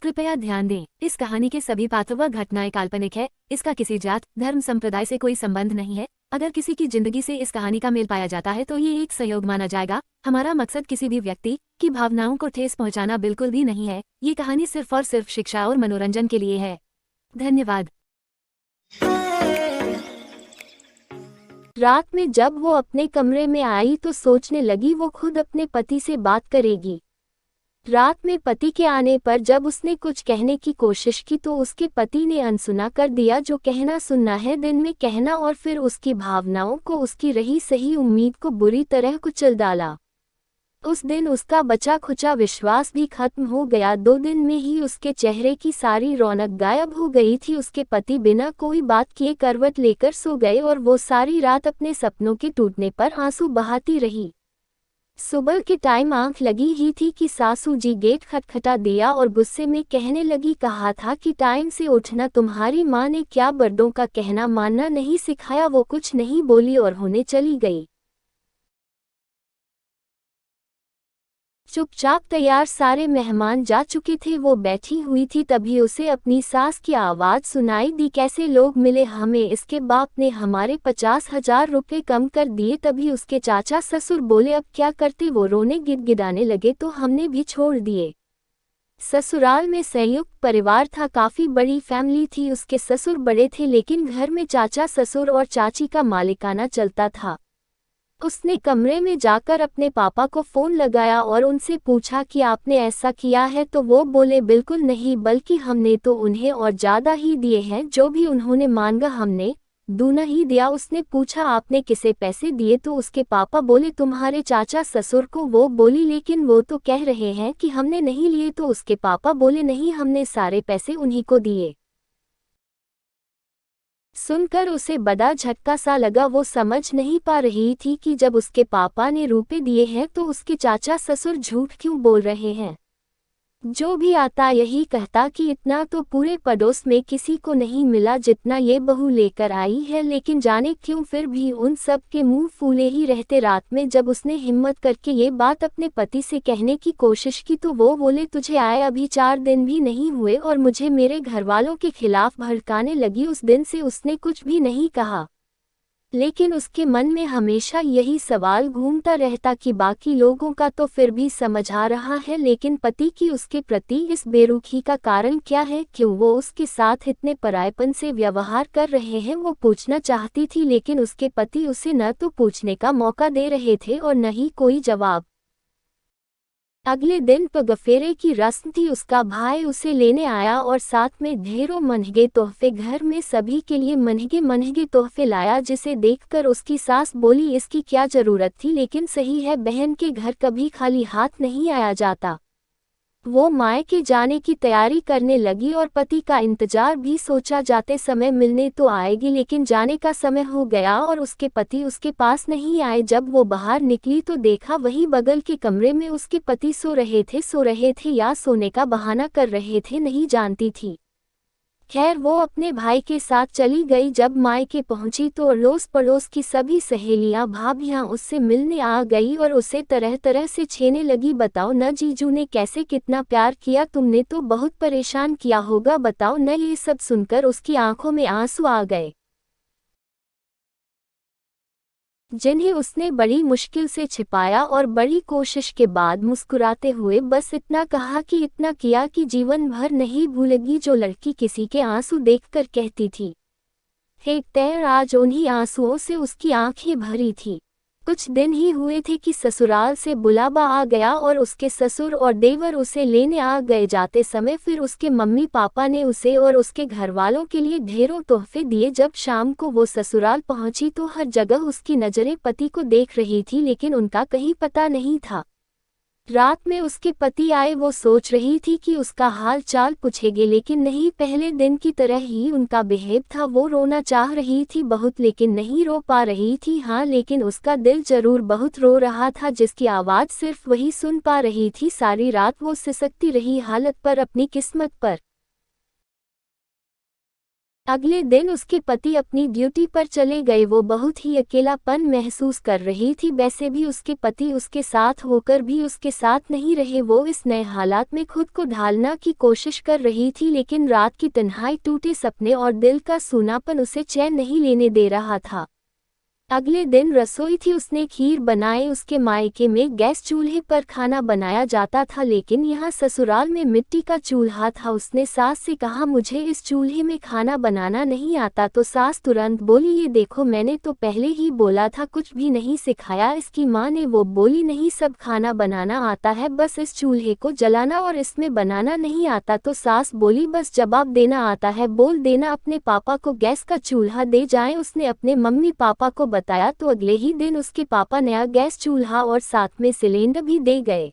कृपया ध्यान दें, इस कहानी के सभी पात्र व घटनाएं काल्पनिक है। इसका किसी जात, धर्म, संप्रदाय से कोई संबंध नहीं है। अगर किसी की जिंदगी से इस कहानी का मेल पाया जाता है तो ये एक सहयोग माना जाएगा। हमारा मकसद किसी भी व्यक्ति की भावनाओं को ठेस पहुंचाना बिल्कुल भी नहीं है। ये कहानी सिर्फ और सिर्फ शिक्षा और मनोरंजन के लिए है। धन्यवाद। रात में जब वो अपने कमरे में आई तो सोचने लगी वो खुद अपने पति से बात करेगी। रात में पति के आने पर जब उसने कुछ कहने की कोशिश की तो उसके पति ने अनसुना कर दिया। जो कहना सुनना है दिन में कहना, और फिर उसकी भावनाओं को, उसकी रही सही उम्मीद को बुरी तरह कुचल डाला। उस दिन उसका बचा खुचा विश्वास भी खत्म हो गया। 2 दिन में ही उसके चेहरे की सारी रौनक गायब हो गई थी। उसके पति बिना कोई बात किए करवट लेकर सो गए और वो सारी रात अपने सपनों के टूटने पर आंसू बहाती रही। सुबह के टाइम आंख लगी ही थी कि सासू जी गेट खटखटा दिया और गुस्से में कहने लगी, कहा था कि टाइम से उठना। तुम्हारी माँ ने क्या बड़ों का कहना मानना नहीं सिखाया। वो कुछ नहीं बोली और होने चली गई। चुपचाप तैयार सारे मेहमान जा चुके थे। वो बैठी हुई थी, तभी उसे अपनी सास की आवाज़ सुनाई दी, कैसे लोग मिले हमें? इसके बाप ने हमारे 50,000 रुपये कम कर दिए। तभी उसके चाचा ससुर बोले, अब क्या करते? वो रोने गिड़गिड़ाने लगे तो हमने भी छोड़ दिए। ससुराल में संयुक्त परिवार था, काफ़ी बड़ी फैमिली थी। उसके ससुर बड़े थे लेकिन घर में चाचा ससुर और चाची का मालिकाना चलता था। उसने कमरे में जाकर अपने पापा को फ़ोन लगाया और उनसे पूछा कि आपने ऐसा किया है? तो वो बोले, बिल्कुल नहीं, बल्कि हमने तो उन्हें और ज़्यादा ही दिए हैं। जो भी उन्होंने मांगा हमने दूना ही दिया। उसने पूछा, आपने किसे पैसे दिए? तो उसके पापा बोले, तुम्हारे चाचा ससुर को। वो बोली, लेकिन वो तो कह रहे हैं कि हमने नहीं लिए। तो उसके पापा बोले, नहीं, हमने सारे पैसे उन्हीं को दिए। सुनकर उसे बड़ा झटका सा लगा। वो समझ नहीं पा रही थी कि जब उसके पापा ने रुपए दिए हैं तो उसके चाचा ससुर झूठ क्यों बोल रहे हैं। जो भी आता यही कहता कि इतना तो पूरे पड़ोस में किसी को नहीं मिला जितना ये बहू लेकर आई है। लेकिन जाने क्यों फिर भी उन सब के मुंह फूले ही रहते। रात में जब उसने हिम्मत करके ये बात अपने पति से कहने की कोशिश की तो वो बोले, तुझे आए अभी 4 दिन भी नहीं हुए और मुझे मेरे घरवालों के खिलाफ भड़काने लगी। उस दिन से उसने कुछ भी नहीं कहा, लेकिन उसके मन में हमेशा यही सवाल घूमता रहता कि बाकी लोगों का तो फिर भी समझ आ रहा है, लेकिन पति की उसके प्रति इस बेरुखी का कारण क्या है? क्यों वो उसके साथ इतने परायपन से व्यवहार कर रहे हैं? वो पूछना चाहती थी लेकिन उसके पति उसे न तो पूछने का मौका दे रहे थे और न ही कोई जवाब। अगले दिन पगफेरे की रस्म थी। उसका भाई उसे लेने आया और साथ में ढेरों महंगे तोहफे। घर में सभी के लिए महंगे महंगे तोहफे लाया, जिसे देखकर उसकी सास बोली, इसकी क्या जरूरत थी? लेकिन सही है, बहन के घर कभी खाली हाथ नहीं आया जाता। वो मायके जाने की तैयारी करने लगी और पति का इंतजार भी। सोचा जाते समय मिलने तो आएगी, लेकिन जाने का समय हो गया और उसके पति उसके पास नहीं आए। जब वो बाहर निकली तो देखा वहीं बगल के कमरे में उसके पति सो रहे थे या सोने का बहाना कर रहे थे, नहीं जानती थी। खैर, वो अपने भाई के साथ चली गई। जब मायके पहुंची तो अड़ोस पड़ोस की सभी सहेलियां भाभियां उससे मिलने आ गई और उसे तरह तरह से छेने लगी। बताओ न, जीजू ने कैसे कितना प्यार किया, तुमने तो बहुत परेशान किया होगा, बताओ न। ये सब सुनकर उसकी आंखों में आंसू आ गए, जिन्हें उसने बड़ी मुश्किल से छिपाया और बड़ी कोशिश के बाद मुस्कुराते हुए बस इतना कहा कि इतना किया कि जीवन भर नहीं भूलेगी। जो लड़की किसी के आंसू देखकर कहती थी, हे तैर, आज उन्हीं आंसुओं से उसकी आंखें भरी थी। कुछ दिन ही हुए थे कि ससुराल से बुलावा आ गया और उसके ससुर और देवर उसे लेने आ गए। जाते समय फिर उसके मम्मी पापा ने उसे और उसके घरवालों के लिए ढेरों तोहफे दिए। जब शाम को वो ससुराल पहुंची तो हर जगह उसकी नजरें पति को देख रही थी, लेकिन उनका कहीं पता नहीं था। रात में उसके पति आए। वो सोच रही थी कि उसका हाल चाल पूछेंगे, लेकिन नहीं, पहले दिन की तरह ही उनका बिहेव था। वो रोना चाह रही थी बहुत, लेकिन नहीं रो पा रही थी। हाँ, लेकिन उसका दिल जरूर बहुत रो रहा था, जिसकी आवाज़ सिर्फ वही सुन पा रही थी। सारी रात वो सिसकती रही हालत पर, अपनी किस्मत पर। अगले दिन उसके पति अपनी ड्यूटी पर चले गए। वो बहुत ही अकेलापन महसूस कर रही थी। वैसे भी उसके पति उसके साथ होकर भी उसके साथ नहीं रहे। वो इस नए हालात में खुद को ढालना की कोशिश कर रही थी, लेकिन रात की तन्हाई, टूटे सपने और दिल का सूनापन उसे चैन नहीं लेने दे रहा था। अगले दिन रसोई थी, उसने खीर बनाई। उसके मायके में गैस चूल्हे पर खाना बनाया जाता था, लेकिन यहाँ ससुराल में मिट्टी का चूल्हा था। उसने सास से कहा, मुझे इस चूल्हे में खाना बनाना नहीं आता। तो सास तुरंत बोली, ये देखो, मैंने तो पहले ही बोला था, कुछ भी नहीं सिखाया इसकी माँ ने। वो बोली, नहीं, सब खाना बनाना आता है, बस इस चूल्हे को जलाना और इसमें बनाना नहीं आता। तो सास बोली, बस जवाब देना आता है, बोल देना अपने पापा को गैस का चूल्हा दे जाएं। उसने अपने मम्मी पापा को बताया तो अगले ही दिन उसके पापा नया गैस चूल्हा और साथ में सिलेंडर भी दे गए।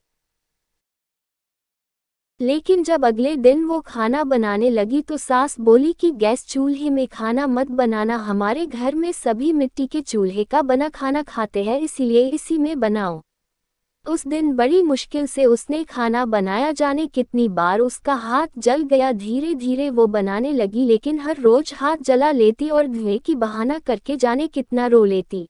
लेकिन जब अगले दिन वो खाना बनाने लगी तो सास बोली कि गैस चूल्हे में खाना मत बनाना, हमारे घर में सभी मिट्टी के चूल्हे का बना खाना खाते हैं, इसीलिए इसी में बनाओ। उस दिन बड़ी मुश्किल से उसने खाना बनाया, जाने कितनी बार उसका हाथ जल गया। धीरे धीरे वो बनाने लगी, लेकिन हर रोज हाथ जला लेती और धुएं की बहाना करके जाने कितना रो लेती।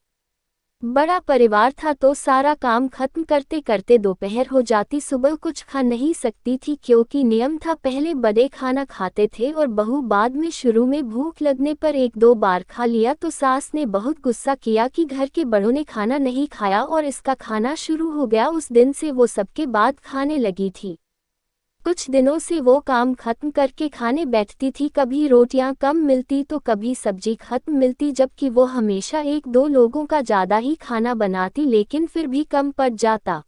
बड़ा परिवार था तो सारा काम खत्म करते करते दोपहर हो जाती। सुबह कुछ खा नहीं सकती थी, क्योंकि नियम था, पहले बड़े खाना खाते थे और बहू बाद में। शुरू में भूख लगने पर एक दो बार खा लिया तो सास ने बहुत गुस्सा किया कि घर के बड़ों ने खाना नहीं खाया और इसका खाना शुरू हो गया। उस दिन से वो सबके बाद खाने लगी थी। कुछ दिनों से वो काम खत्म करके खाने बैठती थी। कभी रोटियां कम मिलती तो कभी सब्जी खत्म मिलती, जबकि वो हमेशा एक दो लोगों का ज़्यादा ही खाना बनाती, लेकिन फिर भी कम पड़ जाता।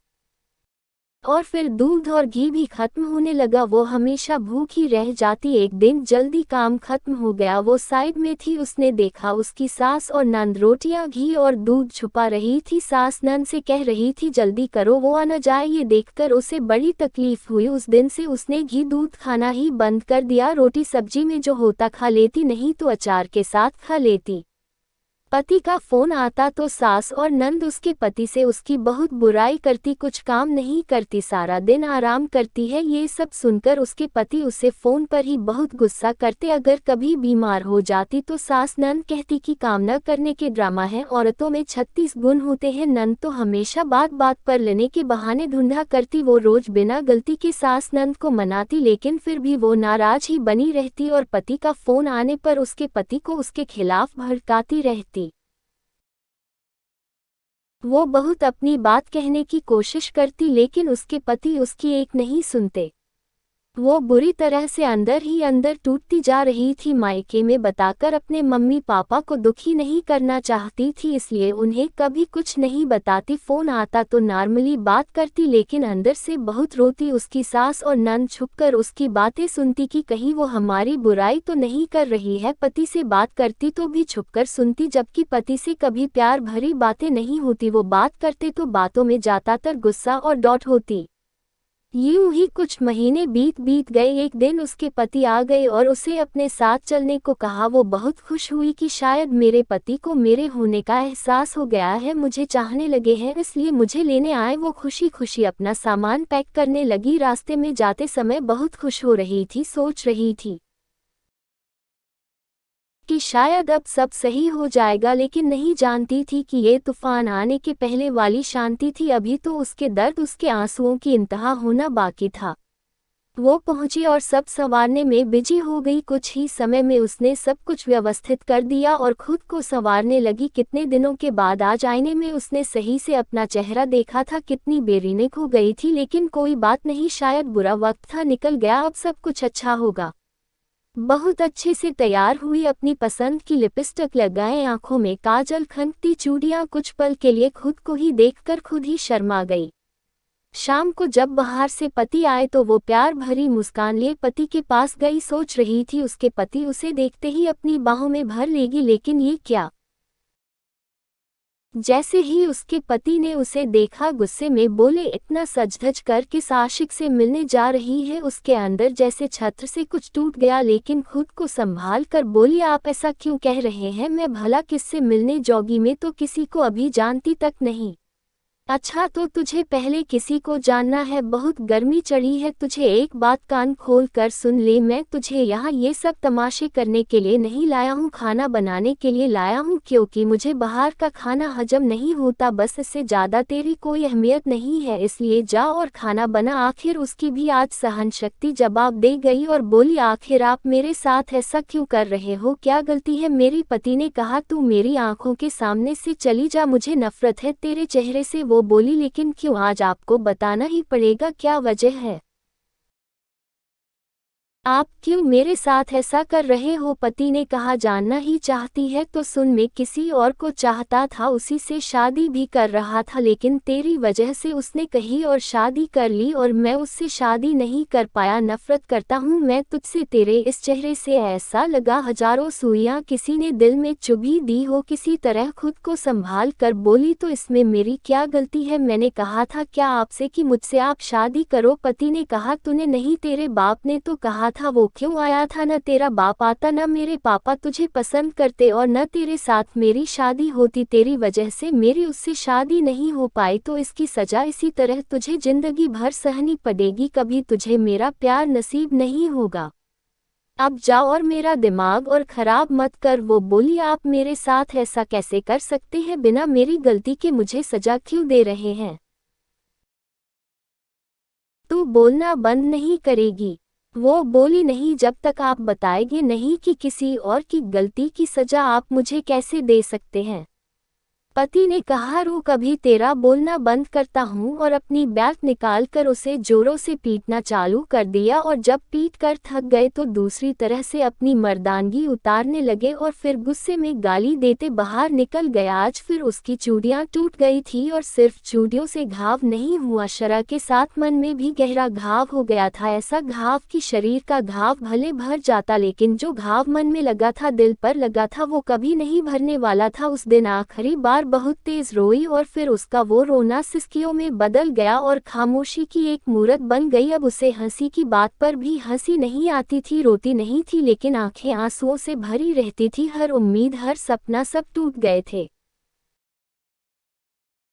और फिर दूध और घी भी खत्म होने लगा। वो हमेशा भूखी रह जाती। एक दिन जल्दी काम खत्म हो गया, वो साइड में थी, उसने देखा उसकी सास और नंद रोटियां, घी और दूध छुपा रही थी। सास नंद से कह रही थी, जल्दी करो, वो आ न जाए। ये देखकर उसे बड़ी तकलीफ हुई। उस दिन से उसने घी दूध खाना ही बंद कर दिया। रोटी सब्जी में जो होता खा लेती, नहीं तो अचार के साथ खा लेती। पति का फोन आता तो सास और नंद उसके पति से उसकी बहुत बुराई करती, कुछ काम नहीं करती, सारा दिन आराम करती है। ये सब सुनकर उसके पति उसे फोन पर ही बहुत गुस्सा करते। अगर कभी बीमार हो जाती तो सास नंद कहती कि काम न करने के ड्रामा है, औरतों में 36 गुण होते हैं। नंद तो हमेशा बात बात पर लेने के बहाने ढूंढा करती। वो रोज बिना गलती के सास नंद को मनाती, लेकिन फिर भी वो नाराज ही बनी रहती और पति का फोन आने पर उसके पति को उसके खिलाफ भड़काती रहती। वो बहुत अपनी बात कहने की कोशिश करती, लेकिन उसके पति उसकी एक नहीं सुनते। वो बुरी तरह से अंदर ही अंदर टूटती जा रही थी। मायके में बताकर अपने मम्मी पापा को दुखी नहीं करना चाहती थी, इसलिए उन्हें कभी कुछ नहीं बताती। फोन आता तो नॉर्मली बात करती, लेकिन अंदर से बहुत रोती। उसकी सास और नंद छुपकर उसकी बातें सुनती कि कहीं वो हमारी बुराई तो नहीं कर रही है। पति से बात करती तो भी छुपकर सुनती, जबकि पति से कभी प्यार भरी बातें नहीं होती। वो बात करते तो बातों में ज्यादातर गुस्सा और डांट होती। यूं ही कुछ महीने बीत गए। एक दिन उसके पति आ गए और उसे अपने साथ चलने को कहा। वो बहुत खुश हुई कि शायद मेरे पति को मेरे होने का एहसास हो गया है, मुझे चाहने लगे हैं, इसलिए मुझे लेने आए। वो खुशी खुशी अपना सामान पैक करने लगी। रास्ते में जाते समय बहुत खुश हो रही थी, सोच रही थी कि शायद अब सब सही हो जाएगा, लेकिन नहीं जानती थी कि ये तूफान आने के पहले वाली शांति थी। अभी तो उसके दर्द, उसके आंसुओं की इंतहा होना बाकी था। वो पहुंची और सब संवारने में बिजी हो गई। कुछ ही समय में उसने सब कुछ व्यवस्थित कर दिया और खुद को संवारने लगी। कितने दिनों के बाद आज आईने में उसने सही से अपना चेहरा देखा था। कितनी बेरीनेक हो गई थी, लेकिन कोई बात नहीं, शायद बुरा वक्त था, निकल गया, अब सब कुछ अच्छा होगा। बहुत अच्छे से तैयार हुई, अपनी पसंद की लिपस्टिक लगाए, आंखों में काजल, खनकती चूड़ियां। कुछ पल के लिए खुद को ही देखकर खुद ही शर्मा गई। शाम को जब बाहर से पति आए तो वो प्यार भरी मुस्कान लिए पति के पास गई। सोच रही थी उसके पति उसे देखते ही अपनी बाहों में भर लेगी, लेकिन ये क्या। जैसे ही उसके पति ने उसे देखा, गुस्से में बोले, इतना सज-धज कर किस आशिक से मिलने जा रही है। उसके अंदर जैसे छत्र से कुछ टूट गया, लेकिन खुद को संभाल कर बोली, आप ऐसा क्यों कह रहे हैं, मैं भला किससे मिलने जोगी, में तो किसी को अभी जानती तक नहीं। अच्छा तो तुझे पहले किसी को जानना है, बहुत गर्मी चढ़ी है। तुझे एक बात कान खोल कर सुन ले, मैं तुझे यहाँ ये सब तमाशे करने के लिए नहीं लाया हूँ, खाना बनाने के लिए लाया हूँ, क्योंकि मुझे बाहर का खाना हजम नहीं होता। बस इससे ज़्यादा तेरी कोई अहमियत नहीं है, इसलिए जा और खाना बना। आखिर उसकी भी आज सहन शक्ति जवाब दे गई और बोली, आखिर आप मेरे साथ ऐसा क्यों कर रहे हो, क्या गलती है मेरी? पति ने कहा, तू मेरी आंखों के सामने से चली जा, मुझे नफरत है तेरे चेहरे से। वो बोली, लेकिन क्यों? आज आपको बताना ही पड़ेगा, क्या वजह है? आप क्यों मेरे साथ ऐसा कर रहे हो? पति ने कहा, जानना ही चाहती है तो सुन, मैं किसी और को चाहता था, उसी से शादी भी कर रहा था, लेकिन तेरी वजह से उसने कही और शादी कर ली और मैं उससे शादी नहीं कर पाया। नफरत करता हूँ मैं तुझसे, तेरे इस चेहरे से ऐसा लगा हजारों सुइयां किसी ने दिल में चुभी दी हो। किसी तरह खुद को संभाल कर बोली, तो इसमें मेरी क्या गलती है? मैंने कहा था क्या आपसे कि मुझसे आप शादी करो? पति ने कहा, तूने नहीं, तेरे बाप ने तो कहा था। वो क्यों आया था? न तेरा बाप आता, न मेरे पापा तुझे पसंद करते और न तेरे साथ मेरी शादी होती। तेरी वजह से मेरी उससे शादी नहीं हो पाई, तो इसकी सजा इसी तरह तुझे जिंदगी भर सहनी पड़ेगी। कभी तुझे मेरा प्यार नसीब नहीं होगा। अब जाओ और मेरा दिमाग और खराब मत कर। वो बोली, आप मेरे साथ ऐसा कैसे कर सकते हैं? बिना मेरी गलती के मुझे सजा क्यों दे रहे हैं? तू बोलना बंद नहीं करेगी? वो बोली, नहीं, जब तक आप बताएंगे नहीं कि किसी और की गलती की सजा आप मुझे कैसे दे सकते हैं। पति ने कहा, रुक, अभी तेरा बोलना बंद करता हूँ, और अपनी बैट निकाल कर उसे जोरों से पीटना चालू कर दिया। और जब पीट कर थक गए तो दूसरी तरह से अपनी मर्दानगी उतारने लगे और फिर गुस्से में गाली देते बाहर निकल गया। आज फिर उसकी चूड़ियाँ टूट गई थी और सिर्फ चूड़ियों से घाव नहीं हुआ, शरह के साथ मन में भी गहरा घाव हो गया था। ऐसा घाव कि शरीर का घाव भले भर जाता, लेकिन जो घाव मन में लगा था, दिल पर लगा था, वो कभी नहीं भरने वाला था। उस दिन आखिरी बार बहुत तेज रोई और फिर उसका वो रोना सिसकियों में बदल गया और खामोशी की एक मूरत बन गई। अब उसे हंसी की बात पर भी हंसी नहीं आती थी, रोती नहीं थी, लेकिन आंखें आंसुओं से भरी रहती थी। हर उम्मीद, हर सपना, सब टूट गए थे।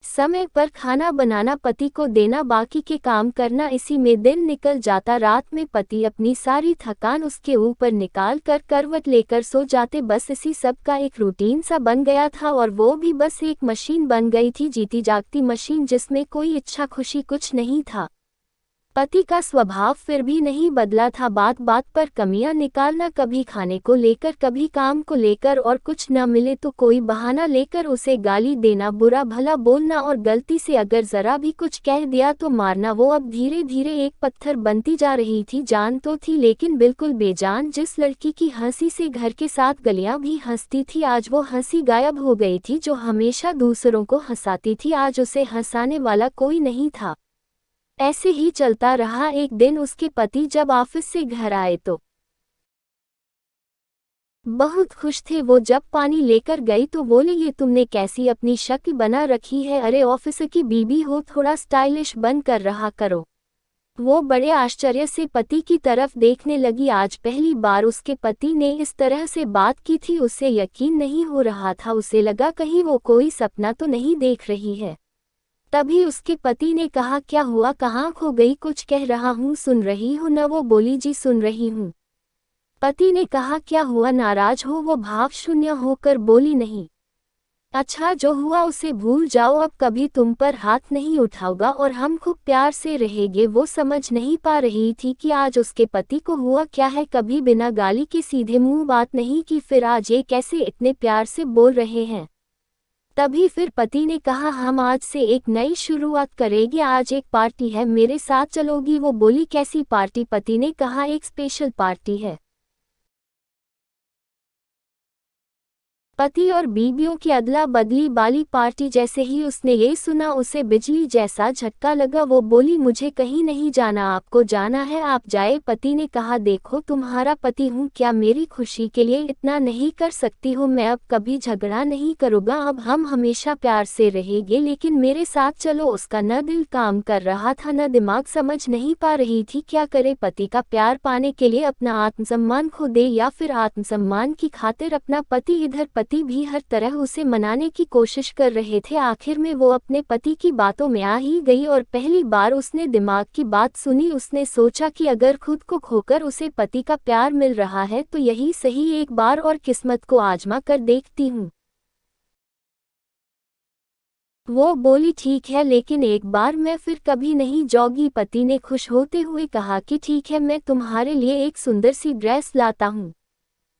समय पर खाना बनाना, पति को देना, बाकी के काम करना, इसी में दिन निकल जाता। रात में पति अपनी सारी थकान उसके ऊपर निकाल कर करवट लेकर सो जाते। बस इसी सब का एक रूटीन सा बन गया था, और वो भी बस एक मशीन बन गई थी, जीती जागती मशीन, जिसमें कोई इच्छा खुशी कुछ नहीं था। पति का स्वभाव फिर भी नहीं बदला था, बात बात पर कमियां निकालना, कभी खाने को लेकर, कभी काम को लेकर, और कुछ न मिले तो कोई बहाना लेकर उसे गाली देना, बुरा भला बोलना, और गलती से अगर जरा भी कुछ कह दिया तो मारना। वो अब धीरे धीरे एक पत्थर बनती जा रही थी। जान तो थी, लेकिन बिल्कुल बेजान। जिस लड़की की हंसी से घर के साथ गलियां भी हंसती थी, आज वो हंसी गायब हो गई थी। जो हमेशा दूसरों को हंसाती थी, आज उसे हंसाने वाला कोई नहीं था। ऐसे ही चलता रहा। एक दिन उसके पति जब ऑफिस से घर आए तो बहुत खुश थे। वो जब पानी लेकर गई तो बोले, ये तुमने कैसी अपनी शक्ल बना रखी है? अरे ऑफिस की बीबी हो, थोड़ा स्टाइलिश बन कर रहा करो। वो बड़े आश्चर्य से पति की तरफ देखने लगी। आज पहली बार उसके पति ने इस तरह से बात की थी। उसे यकीन नहीं हो रहा था। उसे लगा कहीं वो कोई सपना तो नहीं देख रही है। तभी उसके पति ने कहा, क्या हुआ, कहाँ खो गई? कुछ कह रहा हूँ, सुन रही हो न? वो बोली, जी सुन रही हूँ। पति ने कहा, क्या हुआ, नाराज हो? वो भाव शून्य होकर बोली, नहीं। अच्छा, जो हुआ उसे भूल जाओ, अब कभी तुम पर हाथ नहीं उठाऊंगा और हम खूब प्यार से रहेंगे। वो समझ नहीं पा रही थी कि आज उसके पति को हुआ क्या है। कभी बिना गाली के सीधे मुंह बात नहीं की, फिर आज ये कैसे इतने प्यार से बोल रहे हैं? तभी फिर पति ने कहा, हम आज से एक नई शुरुआत करेंगे, आज एक पार्टी है, मेरे साथ चलोगी? वो बोली, कैसी पार्टी? पति ने कहा, एक स्पेशल पार्टी है। पति और बीवियों की अदला बदली वाली पार्टी। जैसे ही उसने ये सुना, उसे बिजली जैसा झटका लगा। वो बोली, मुझे कहीं नहीं जाना, आपको जाना है, आप जाए। पति ने कहा, देखो, तुम्हारा पति हूँ, क्या मेरी खुशी के लिए इतना नहीं कर सकती हो? मैं अब कभी झगड़ा नहीं करूँगा, अब हम हमेशा प्यार से रहेंगे, लेकिन मेरे साथ चलो। उसका न दिल काम कर रहा था, न दिमाग, समझ नहीं पा रही थी क्या करे। पति का प्यार पाने के लिए अपना आत्मसम्मान खो दे, या फिर आत्मसम्मान की खातिर अपना पति? इधर पति भी हर तरह उसे मनाने की कोशिश कर रहे थे। आखिर में वो अपने पति की बातों में आ ही गई और पहली बार उसने दिमाग की बात सुनी। उसने सोचा कि अगर खुद को खोकर उसे पति का प्यार मिल रहा है तो यही सही, एक बार और किस्मत को आजमा कर देखती हूँ। वो बोली ठीक है, लेकिन एक बार मैं फिर कभी नहीं जाऊंगी। पति ने खुश होते हुए कहा कि ठीक है, मैं तुम्हारे लिए एक सुंदर सी ड्रेस लाता हूँ।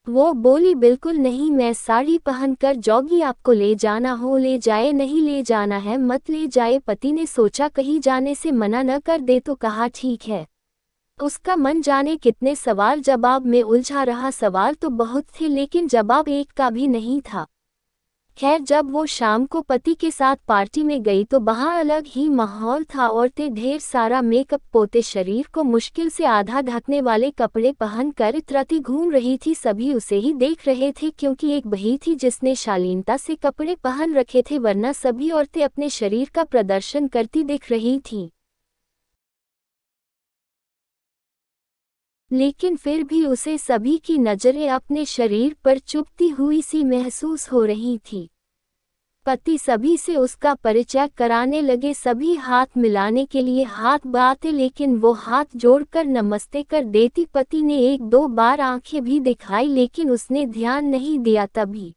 वो बोली बिल्कुल नहीं, मैं साड़ी पहनकर जाऊंगी। आपको ले जाना हो ले जाए, नहीं ले जाना है मत ले जाए। पति ने सोचा कहीं जाने से मना न कर दे तो कहा ठीक है। उसका मन जाने कितने सवाल जवाब में उलझा रहा। सवाल तो बहुत थे लेकिन जवाब एक का भी नहीं था। खैर, जब वो शाम को पति के साथ पार्टी में गई तो वहाँ अलग ही माहौल था। औरतें ढेर सारा मेकअप पोते शरीर को मुश्किल से आधा ढकने वाले कपड़े पहनकर इतराती घूम रही थी। सभी उसे ही देख रहे थे क्योंकि एक वही थी जिसने शालीनता से कपड़े पहन रखे थे, वरना सभी औरतें अपने शरीर का प्रदर्शन करती दिख रही थीं। लेकिन फिर भी उसे सभी की नजरें अपने शरीर पर चुभती हुई सी महसूस हो रही थी। पति सभी से उसका परिचय कराने लगे, सभी हाथ मिलाने के लिए हाथ बढ़ाते, लेकिन वो हाथ जोड़कर नमस्ते कर देती। पति ने एक दो बार आंखें भी दिखाई लेकिन उसने ध्यान नहीं दिया। तभी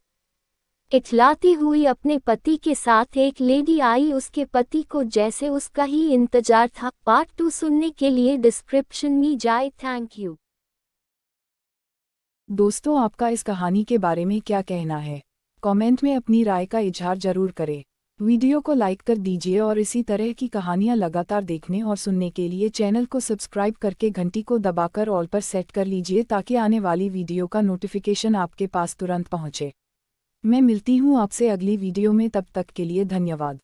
इठलाती हुई अपने पति के साथ एक लेडी आई। उसके पति को जैसे उसका ही इंतजार था। पार्ट 2 सुनने के लिए डिस्क्रिप्शन में जाए। Thank you. दोस्तों, आपका इस कहानी के बारे में क्या कहना है? कमेंट में अपनी राय का इजहार जरूर करें। वीडियो को लाइक कर दीजिए और इसी तरह की कहानियां लगातार देखने और सुनने के लिए चैनल को सब्सक्राइब करके घंटी को दबाकर ऑल पर सेट कर लीजिए ताकि आने वाली वीडियो का नोटिफिकेशन आपके पास तुरंत पहुंचे। मैं मिलती हूं आपसे अगली वीडियो में, तब तक के लिए धन्यवाद।